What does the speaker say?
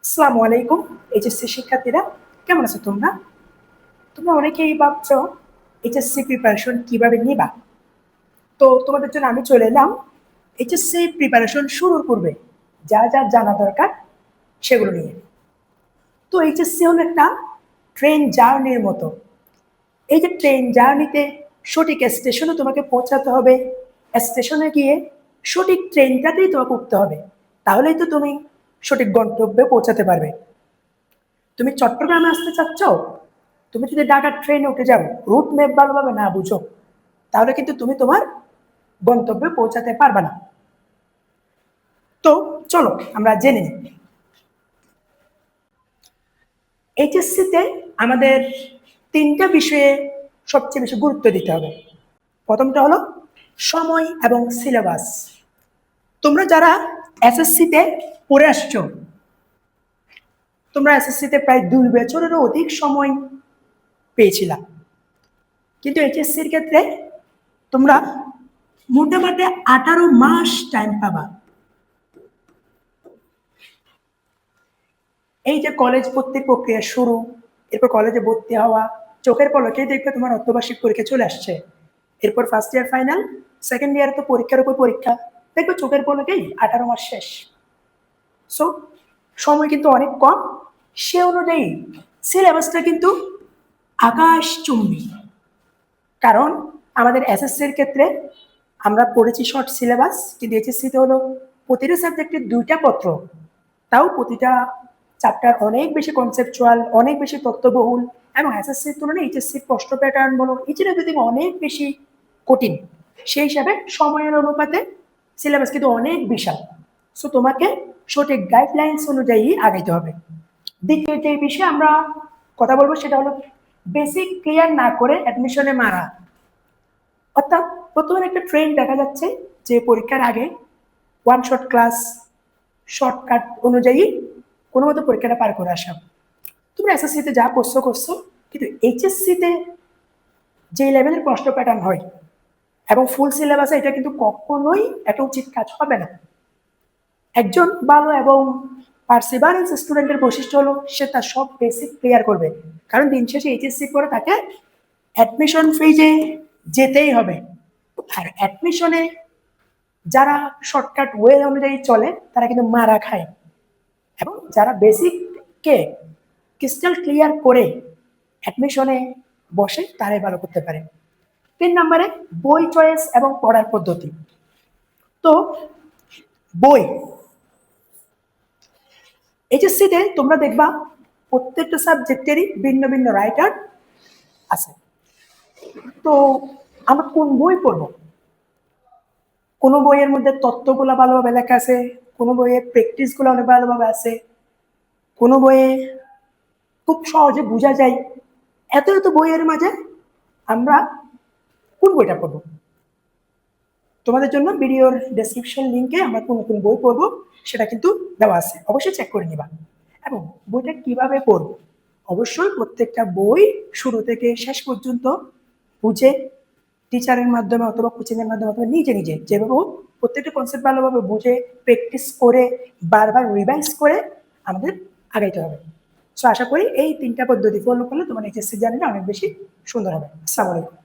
আসসালামু আলাইকুম। এইচএসসি শিক্ষার্থীরা, কেমন আছো তোমরা? তোমরা অনেকেই ভাবছো এইচএসসি প্রিপারেশন কিভাবে নিবা। তো তোমাদের জন্য আমি চলে এলাম এইচএসসি প্রিপারেশন শুরুর পূর্বে যা যা জানা দরকার সেগুলো নিয়ে। তো এইচএসসি হলো একটা ট্রেন জার্নির মতো। এই যে ট্রেন জার্নিতে সঠিক স্টেশনে তোমাকে পৌঁছাতে হবে, স্টেশনে গিয়ে সঠিক ট্রেনটাতেই তোমাকে উঠতে হবে, তাহলেই তো তুমি সঠিক গন্তব্যে পৌঁছাতে পারবে। তুমি চট্টগ্রামে আসতে চাচ্ছ, তুমি যদি ঢাকার ট্রেনে উঠে যাও, রুট ম্যাপ ভালোভাবে না বুঝো, তাহলে কিন্তু তুমি তোমার গন্তব্যে পৌঁছাতে পারবে না। তো চলো আমরা জেনে নিই। এইচএসসিতে আমাদের তিনটা বিষয়ে সবচেয়ে বেশি গুরুত্ব দিতে হবে। প্রথমটা হলো সময় এবং সিলেবাস। তোমরা যারা এসএসসিতে পড়ে আসছো, তোমরা এসএসসিতে প্রায় 2 বছরেরও অধিক সময় পেয়েছিলাম, কিন্তু এইচএসসির ক্ষেত্রে তোমরা মোটামুটি 18 মাস টাইম পাবা। এই যে কলেজ ভর্তির প্রক্রিয়া শুরু, এরপর কলেজে ভর্তি হওয়া, চোখের পলকেই দেখবে তোমার অর্ধবার্ষিক পরীক্ষা চলে আসছে। এরপর first year final, second year তো পরীক্ষার উপর পরীক্ষা, দেখবে চোখের পলকেই 18 মাস শেষ। সো সময় কিন্তু অনেক কম, সে অনুযায়ী সিলেবাসটা কিন্তু আকাশচুম্বী। কারণ আমাদের এসএসসির ক্ষেত্রে আমরা পড়েছি শর্ট সিলেবাস, কিন্তু এইচএসসিতে হলো প্রতিটা সাবজেক্টের 2টা পত্র, তাও প্রতিটা চ্যাপ্টার অনেক বেশি কনসেপচুয়াল, অনেক বেশি তথ্যবহুল, এবং এসএসসির তুলনায় এইচএসসির প্রশ্ন প্যাটার্ন বলো, ইচ এন্ড এভরিথিং অনেক বেশি কঠিন। সেই হিসাবে সময়ের অনুপাতে সিলেবাস কিন্তু অনেক বিশাল। সো তোমাকে সঠিক গাইডলাইন্স অনুযায়ী আগাইতে হবে। দ্বিতীয় যে বিষয়ে আমরা কথা বলবো সেটা হলো বেসিক ক্লিয়ার না করে অ্যাডমিশনে মারা। অর্থাৎ বর্তমানে একটা ট্রেন্ড দেখা যাচ্ছে যে পরীক্ষার আগে ওয়ান শট ক্লাস, শর্টকাট অনুযায়ী কোনো মতো পরীক্ষাটা পার করে আসা। তোমরা এসএসসিতে যা করছো করছো, কিন্তু এইচএসসিতে যে লেভেলের প্রশ্ন প্যাটার্ন হয় এবং ফুল সিলেবাসে, এটা কিন্তু কখনোই একটা উচিত কাজ হবে না। একজন ভালো এবং পার্সিভারেন্স স্টুডেন্টের বৈশিষ্ট্য হলো সে তার সব বেসিক ক্লিয়ার করবে, কারণ দিন শেষে এইচএসসি পরে তাকে অ্যাডমিশন ফেজে যেতেই হবে। আর অ্যাডমিশনে যারা শর্টকাট ওয়ে অনুযায়ী চলে তারা কিন্তু মারা খায়, এবং যারা বেসিককে ক্রিস্টাল ক্লিয়ার করে অ্যাডমিশনে বসে তারাই ভালো করতে পারে। 3 নম্বরে বই চয়েস এবং পড়ার পদ্ধতি। তো বই এইচএসসিতে তোমরা দেখবা প্রত্যেকটা সাবজেক্টেরই ভিন্ন ভিন্ন রাইটার আছে। তো আমরা কোন বই পড়বো? কোনো বইয়ের মধ্যে তত্ত্বগুলো ভালোভাবে লেখা আছে, কোনো বইয়ে প্র্যাকটিসগুলো অনেক ভালোভাবে আছে, কোনো বইয়ে খুব সহজে বোঝা যায়। এত এত বইয়ের মাঝে আমরা কোন বইটা পড়বো? তোমাদের জন্য ভিডিওর ডেসক্রিপশন লিঙ্কে আমরা কোন কোন বই পড়বো সেটা কিন্তু দেওয়া আছে, অবশ্যই চেক করে নিবা। এবং বইটা কিভাবে পড়বো, অবশ্যই প্রত্যেকটা বই শুরু থেকে শেষ পর্যন্ত বুঝে টিচারের মাধ্যমে অথবা কোচিং এর মাধ্যমে অথবা নিজে নিজে যেভাবে হোক প্রত্যেকটা কনসেপ্ট ভালোভাবে বুঝে প্র্যাকটিস করে বারবার রিভাইজ করে আমাদের আগাইতে হবে। সো আশা করি এই 3টা পদ্ধতি ফলো করলে তোমার এইচএসসি জার্নিটা অনেক বেশি সুন্দর হবে। আসসালামু আলাইকুম।